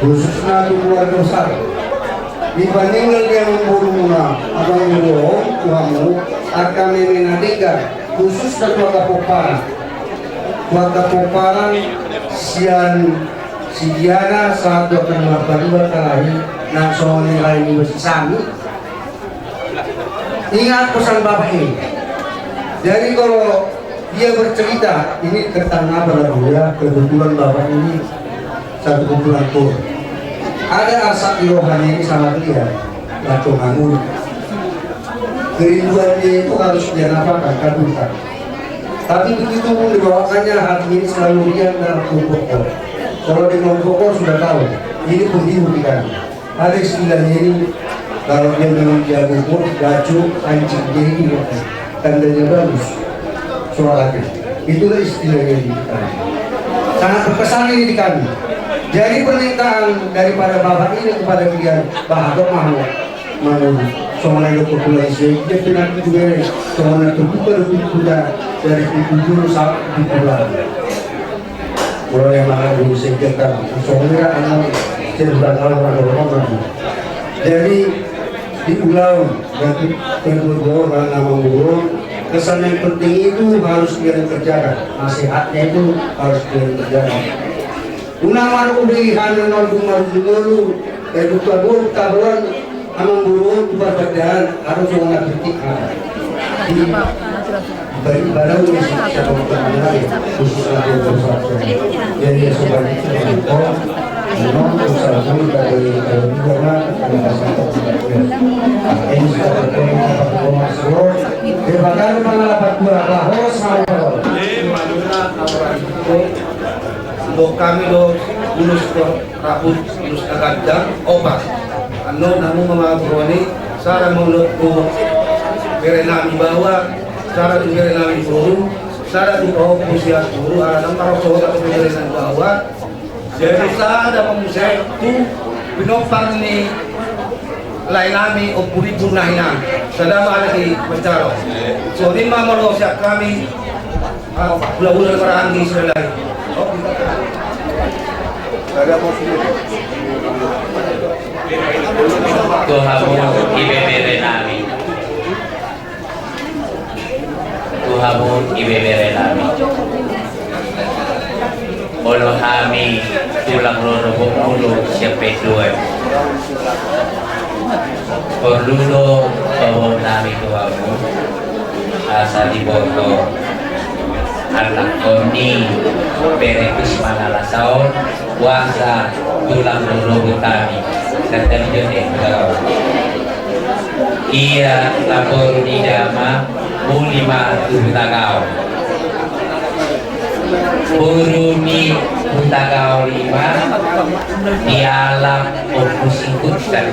khususnya di keluarga besar dibandingkan yang membunuh abang mulu kamu akan memenatikan khusus dan keluarga Poparan sian si Diana satu akan melakukan berkelahi nah soalnya lain bersami. Ingat pesan bapak ini, jadi kalau dia bercerita ini tentang apa lagu ya, kebetulan bapak ini satu kumpulan tur ada asap rohani ini sangat liar lato ngangun kerinduannya itu harus dia nafakan kabulkan, tapi begitu dibawakannya hati ini selalu liar dalam pokok. Kalau di pokok sudah tahu ini penghibur kan ada istilahnya ini kalau dia memang dia gugur gacu anjing ini tandanya bagus suaranya itulah istilahnya di kami sangat berkesan ini di kami. Jadi permintaan daripada bapak ini kepada kalian bahwa mau soalnya itu populasi dia penat juga soalnya itu bukan sudah dari tujuh sampai di bulan kalau yang mana dulu sengketa soalnya anak sudah orang jadi di ulang dan kedua orang nama burung kesan yang penting itu harus kalian kerjakan nasihatnya itu harus kalian kerjakan. Unang udah hanya nongkrong dulu, edukan dulu kawan, amang burung perbedaan harus orang kritik di bagi barang ini siapa mengenai khususnya jadi sebagai contoh, menonton salah satu dari negara ini sudah berkomunikasi berbagai pengalaman bahwa sama untuk kami lo ulus raput ulus agajang obat ano namu mga broni sara mulut ko bere nami bawa sara di bere nami guru sara di bawah usia guru anak para saudara bere nami bawa jadi sada pemusik tu binopang ni lain nami o puri purnahina sadama lagi mencaro so di mamalo siap kami bulan-bulan merangi selai Tuhamu ibebere nami Tuhamu ibebere nami Olo kami tulang loro bumulo siyape dua Porlulo bawang nami Tuhamu asa di boto anak koni berekus manalasaon kuasa tulang lulu kami dan terjadi engkau ia lapor di dama mulima tuh tagaw Buruni utagaw lima dialam opusikutan.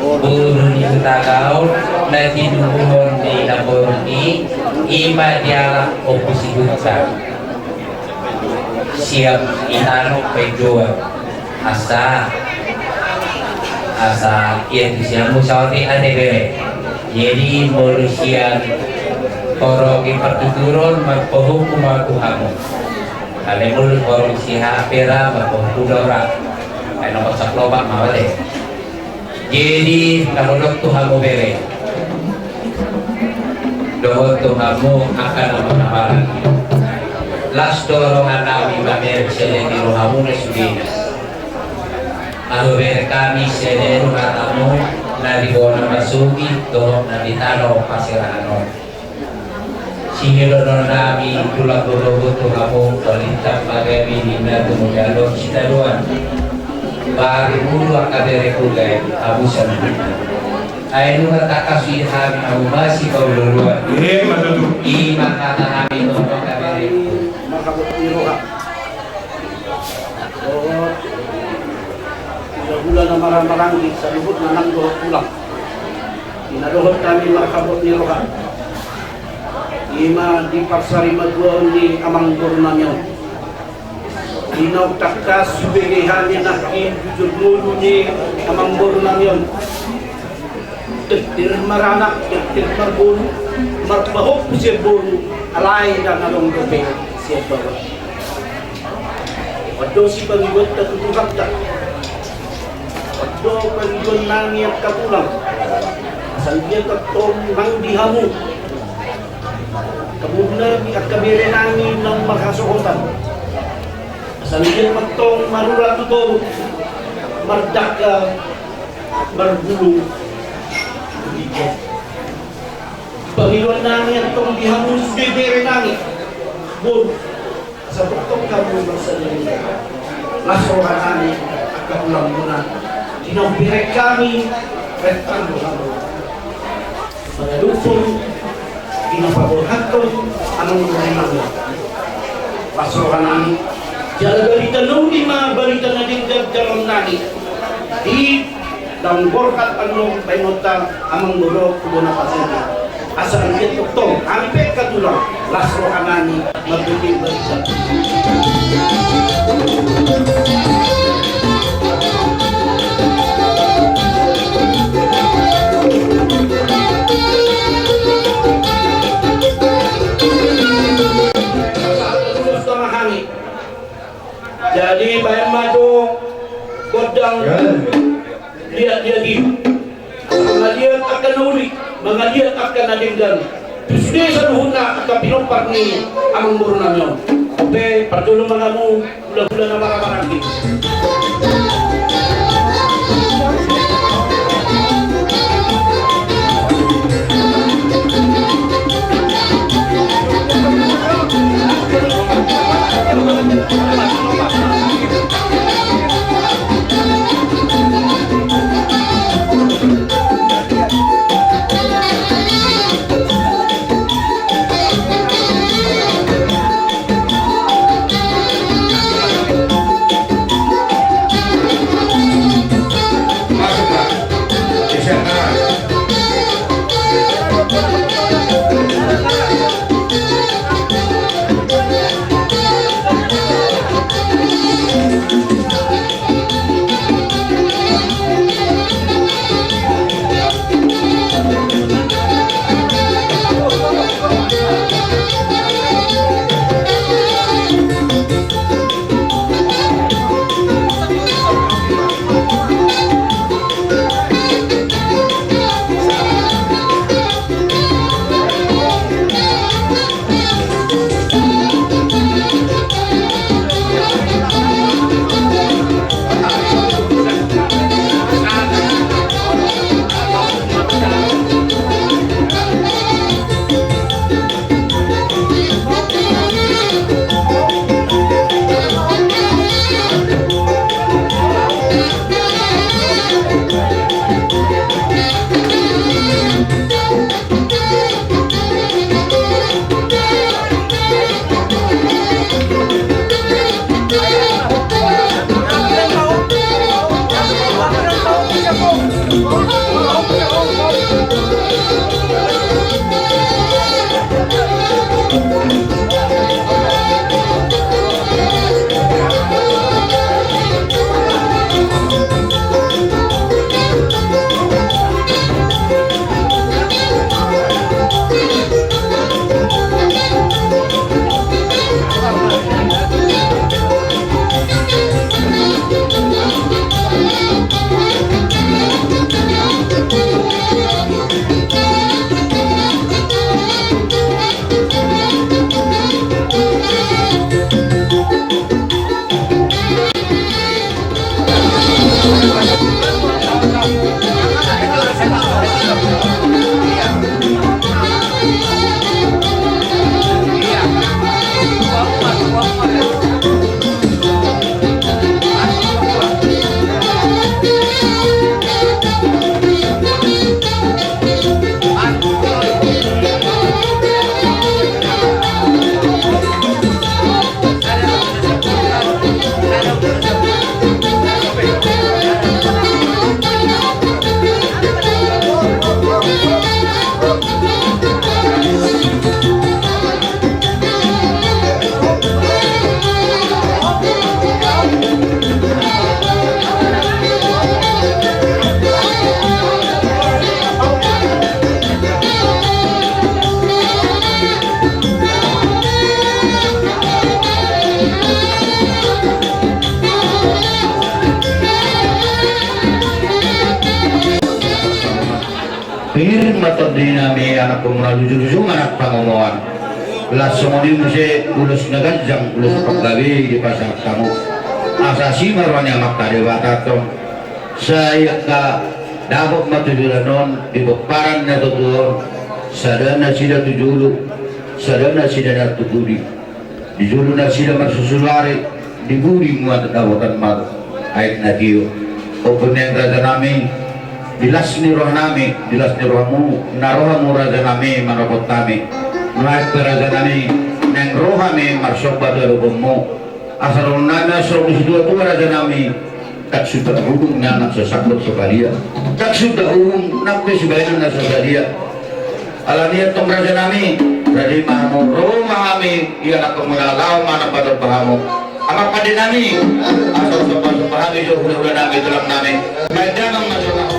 Buruni utagaw na tinubuhon di Buruni ima dialam opusikutan. Siap inano pedua asa yang siang musawati adebe. Jadi manusia korogi pertuturan magpahukum aku hamu. Alemul korong siha pera magpahukum dora. Ay napasak lobak mawale. Jadi nahulog tuhamu bere. Dohot tuhamu akan namanawaran. Las dorongan nabi mamer seleni rohamu na sudinas. Ahuber kami seleni rohatamu na dibawa masuki dohok na ditano pasirano. Singilonon nami tulak dorobo tuhamu balintang magami hina tumudalo sitaluan. Bagi mulu akadere kugay abusan hina. Ay nunga takasih kami abu masih kau luluan. Ima kata kami untuk akadere makabot ni Roha. Bulan na marang-maranggi sa lubot na nangdohot pulang. Inadohot kami makabot ni Roha. Ima dipaksari maduon ni amang gurnanyo. Inaw takas subegehan ni nakin jujur mulu ni amang gurnanyo. Tektir maranak, tektir marbun, marbahok siya bun, alay na nalong gabi. Siapa? Waduh si panggiwan tertutup tak. Waduh panggiwan nangiat kapulang. Asal dia ketong hang dihamu. Kemudian at kabire nangin ng makasukotan. Asal dia ketong marurat ito. Mardaka, marbulu. Panggiwan nangiat itong dihamu sa kabire nangin. Bun, sa tuktok kami magsalita. Lasoran kami at kapulang muna. Tinambirek kami, rektando kami. Mga lupon, pinapaborhaton, anong mga mga. Lasoran kami. Jala balita nung lima balita na din gagdaron nani. Di, damborkat anong painota amang muro kubo na pasensya. Asal dia tuktong, hampir katulang lasro kanani magduting balikan. Terus memahami. Jadi bayang madu kodang lihat dia di pengalian akan uli mengalian akan adinggan terus dia saluhuna akan pinopar ni amang burunan yun oke pertulong mga mo gula-gula na marang-marang di mengirim atau dinami anak pemuda jujur anak pangomoan langsung ini mesti ulus nagajang ulus paggabi di pasar kamu asasi marwanya makta dewata tong saya ka dapat matujulanon di beparan na tutur sadana sida tujulu sadana sida na tuturi di julu na sida marsusulari di buri muat dawatan mar ayat nadiyo o penyang raja nami dilas ni roh nami dilas ni rohmu narohamu raja nami manapot nami nuait raja nami neng rohami marsobat darubmu asal nami asal dua tua raja nami tak sudah hubungnya anak sesakut sebalia tak sudah hubung nak sebagian anak sebalia alaniat tong raja nami raja mahamu rumah kami ia nak mengalau mana pada pahamu amat pada nami asal sepahami jauh-jauh nami dalam nami jangan masuk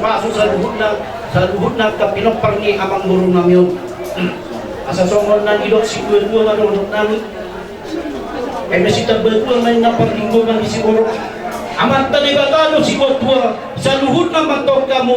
aku sa luhod na kapinopar ni amang guru namin asa songol na idot si dua nga nunod namin kaya nasita betul may naparlinggo nga siguro amat tanigagano si Kotwa sa luhod na matok kamu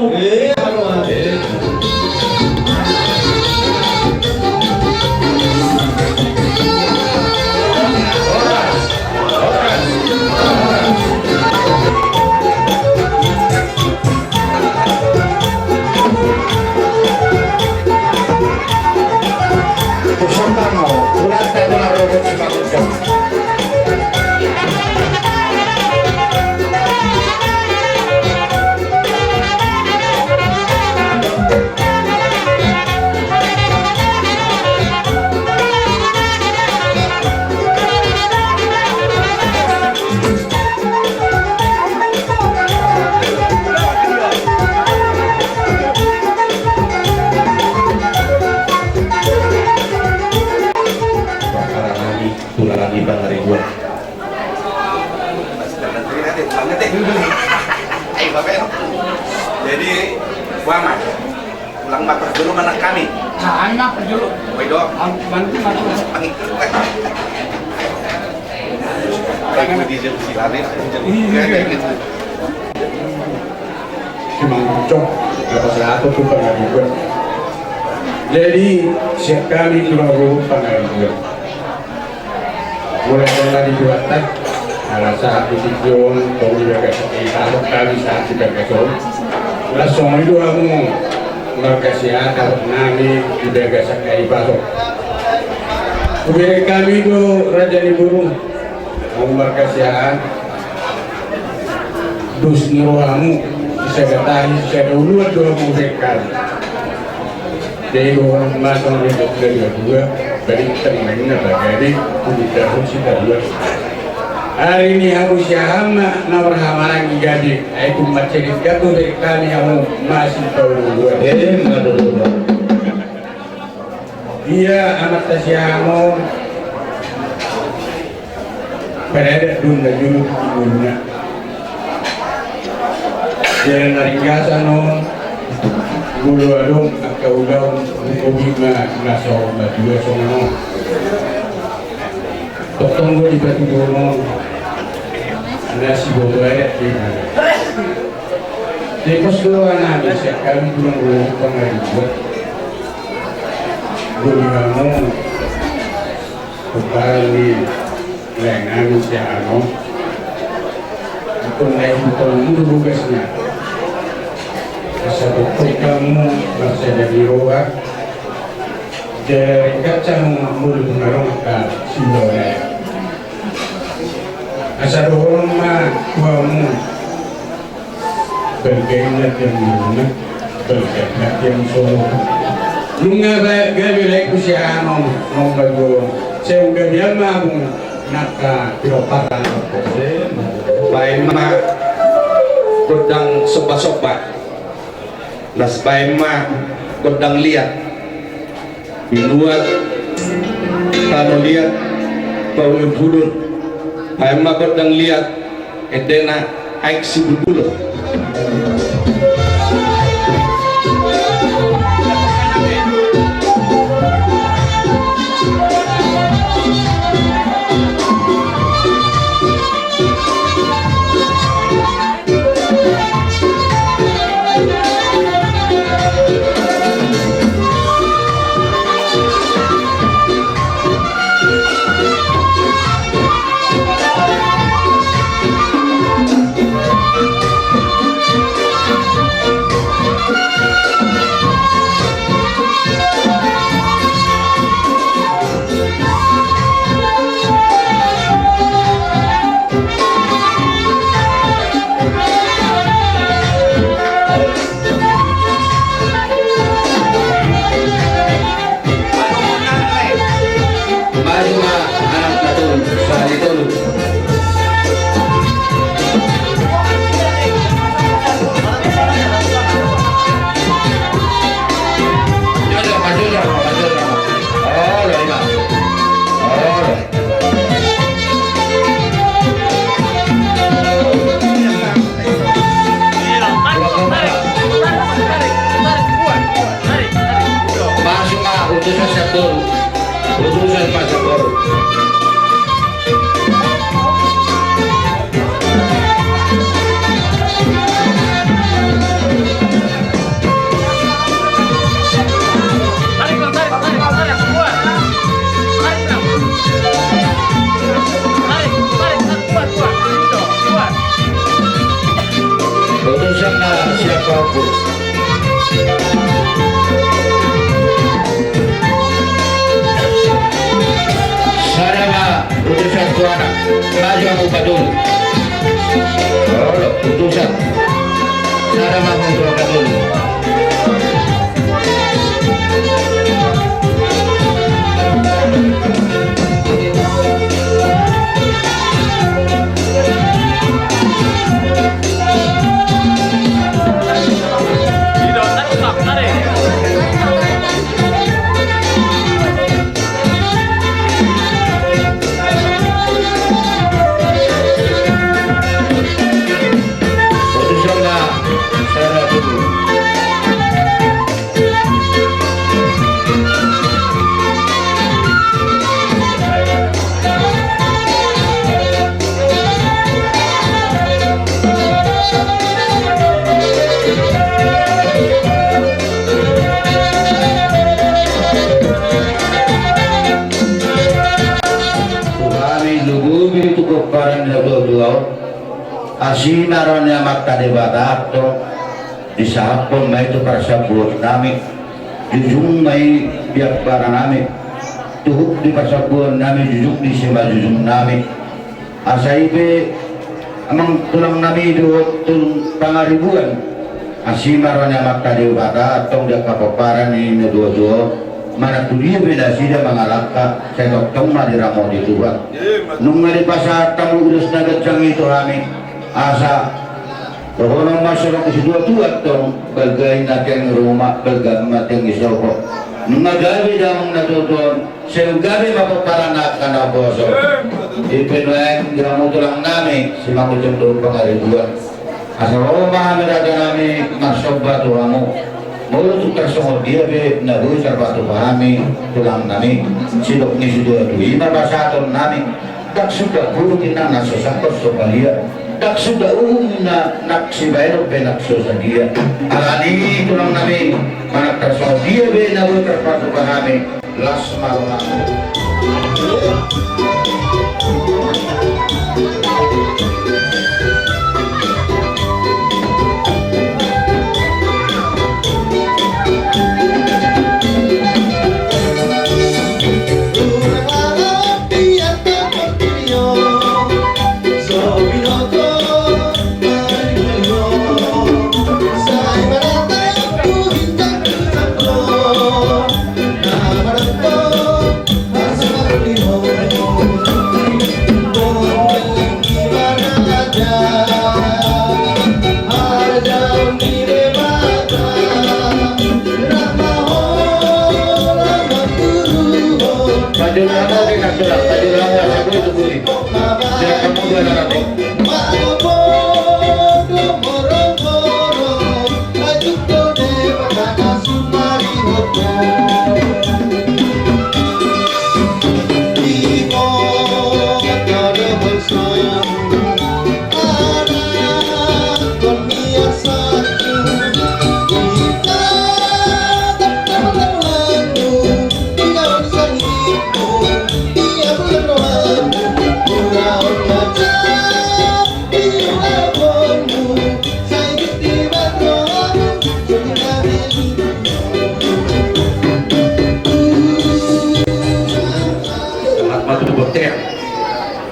jadi Muhammad pulang makan dulu anak kami anak dulu Wedo bantu lagi di silane gitu cuma cok satu tuh pengadilan jadi siap kami keluar pengadilan mulai dari dibuatkan saat isiun tahu juga kalau kami saat juga kesol langsung itu kamu berkasihan kalau nami juga gasak kayak pasok kemudian kami itu raja di burung mau berkasihan dus nuramu saya tahu saya dulu dua musikal. Jadi orang masuk di dokter dua, beri terima bagi udah sudah dua. Hari ini harus hama nawar hama lagi gaji. Itu macam itu dari kami yang masih tahu dua. Iya anak tasyamu berada dunia dulu dunia. Jangan dari biasa non gulu adong akau daun ubi masuk berdua sono. Potong gue di batu gunung nasi boleh di pos dua nanti sekali belum pengen buat gue ngomong kembali lengan si ano itu naik betul dulu guysnya asal betul kamu masih jadi roa dari kacang mulut merongkak silone asal orang mah kamu bergaya yang mana bergaya yang solo lunga gabi lek usia nom bago saya udah dia mah naka piropatan baik mah kodang sobat-sobat las baik mah kodang lihat binuat kalau lihat bau bulur baik mah kodang lihat edena aik si bulur utusan masa baru utusan siapapun utusan suara maju aku badul utusan cara mampu badul asinarannya makta debata atau di saat pun may itu persabut kami jujung may biak barang kami tuhuk di persabut kami jujung di simba jujung kami asaibe amang tulang kami itu tulang pangaribuan asimaronya makta dewata atau dia kapaparan ini dua-dua mana tulia beda sida mengalaka saya tong madiramo di Tuhan nung di pasar tamu urus nagajang itu kami asa Rohonong masyarakat isi dua tuat tong bagay natin rumah bagay natin isoko nungagabi damang natutuan gabi mapaparanak ka na boso ipinweng mo tulang namin si makutung doon pangariduan asa roho mahamid natin namin masoba tuha mo mula tukar sungod dia be nabuhi sarbato pahami tulang namin sidok ni sidua tuhi mabasaton namin tak sudah bulutin na nasasakot so kalia tak sudah na naksibayro be nakso sa dia alani tulang namin manaktar sungod dia be nabuhi sarbato pahami las malam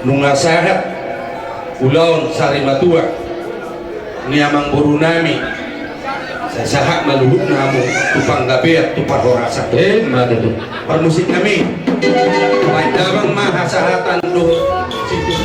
nungasahat ulaon sarimatua niamang buru nami sa sahak maluhut namo tupang gabi at tupang horasa matutup permusik kami may damang mahasahatan do situ